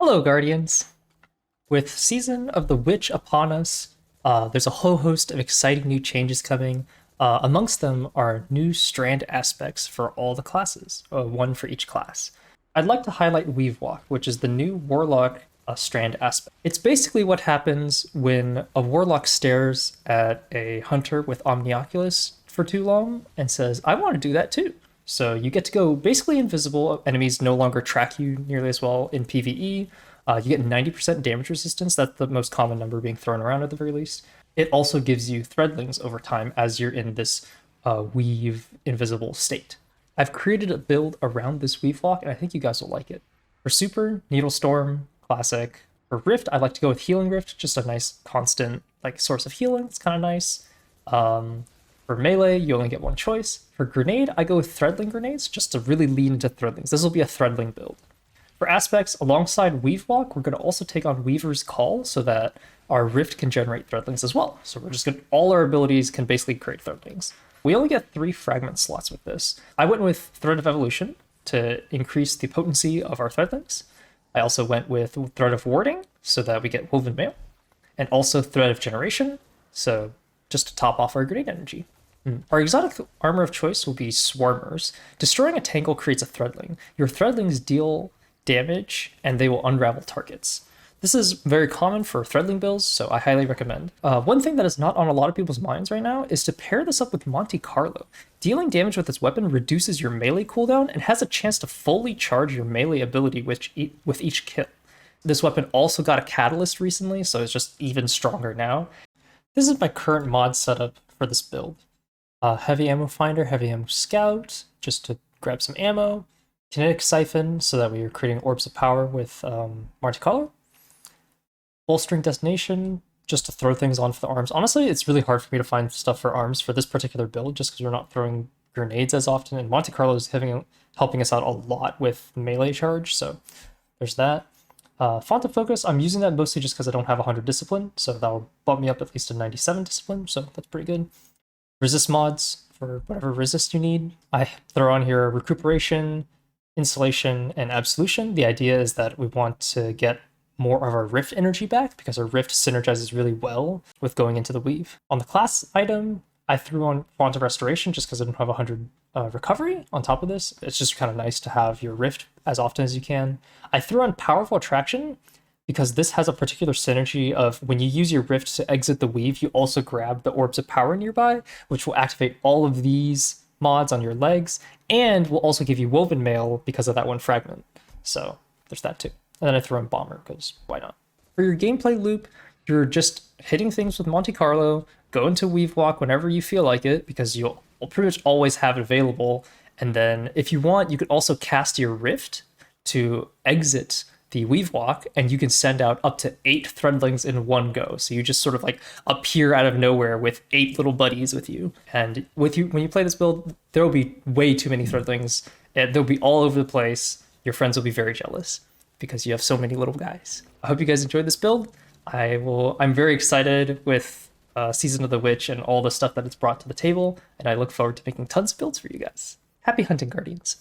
Hello, Guardians! With Season of the Witch upon us, there's a whole host of exciting new changes coming. Amongst them are new strand aspects for all the classes, one for each class. I'd like to highlight Weavewalk, which is the new Warlock strand aspect. It's basically what happens when a Warlock stares at a Hunter with Omnioculus for too long and says, I want to do that too. So you get to go basically invisible. Enemies no longer track you nearly as well in PvE. You get 90% damage resistance. That's the most common number being thrown around at the very least. It also gives you threadlings over time as you're in this weave invisible state. I've created a build around this Weavewalk, and I think you guys will like it. For Super, Needle Storm, Classic. For Rift, I like to go with Healing Rift, just a nice constant source of healing. It's kind of nice. For Melee, you only get one choice. For Grenade, I go with Threadling Grenades, just to really lean into Threadlings. This will be a Threadling build. For aspects, alongside Weavewalk, we're going to also take on Weaver's Call so that our Rift can generate Threadlings as well. So we're just going to, all our abilities can basically create Threadlings. We only get 3 fragment slots with this. I went with Thread of Evolution to increase the potency of our Threadlings. I also went with Thread of Warding so that we get Woven Mail, and also Thread of Generation, so just to top off our grenade energy. Our exotic armor of choice will be Swarmers. Destroying a Tangle creates a Threadling. Your Threadlings deal damage, and they will unravel targets. This is very common for Threadling builds, so I highly recommend. One thing that is not on a lot of people's minds right now is to pair this up with Monte Carlo. Dealing damage with this weapon reduces your melee cooldown and has a chance to fully charge your melee ability with each kill. This weapon also got a catalyst recently, so it's just even stronger now. This is my current mod setup for this build. Heavy Ammo Finder, Heavy Ammo Scout, just to grab some ammo. Kinetic Siphon, so that we are creating Orbs of Power with Monte Carlo. Bolstering Destination, just to throw things on for the arms. Honestly, it's really hard for me to find stuff for arms for this particular build, just because we're not throwing grenades as often, and Monte Carlo is helping us out a lot with melee charge, so there's that. Font of Focus, I'm using that mostly just because I don't have 100 Discipline, so that'll bump me up at least to 97 Discipline, so that's pretty good. Resist mods, for whatever resist you need. I throw on here Recuperation, Insulation, and Absolution. The idea is that we want to get more of our Rift energy back because our Rift synergizes really well with going into the Weave. On the class item, I threw on Font of Restoration just because I don't have 100 Recovery on top of this. It's just kind of nice to have your Rift as often as you can. I threw on Powerful Attraction because this has a particular synergy of when you use your Rift to exit the Weave, you also grab the Orbs of Power nearby, which will activate all of these mods on your legs, and will also give you Woven Mail because of that one fragment. So there's that too. And then I throw in Bomber, because why not? For your gameplay loop, you're just hitting things with Monte Carlo, go into Weavewalk whenever you feel like it, because you'll pretty much always have it available. And then if you want, you could also cast your Rift to exit the Weavewalk, and you can send out up to 8 Threadlings in one go. So you just sort of appear out of nowhere with 8 little buddies with you. And with you, when you play this build, there will be way too many Threadlings. They'll be all over the place. Your friends will be very jealous because you have so many little guys. I hope you guys enjoyed this build. I'm very excited with Season of the Witch and all the stuff that it's brought to the table, and I look forward to making tons of builds for you guys. Happy hunting, Guardians.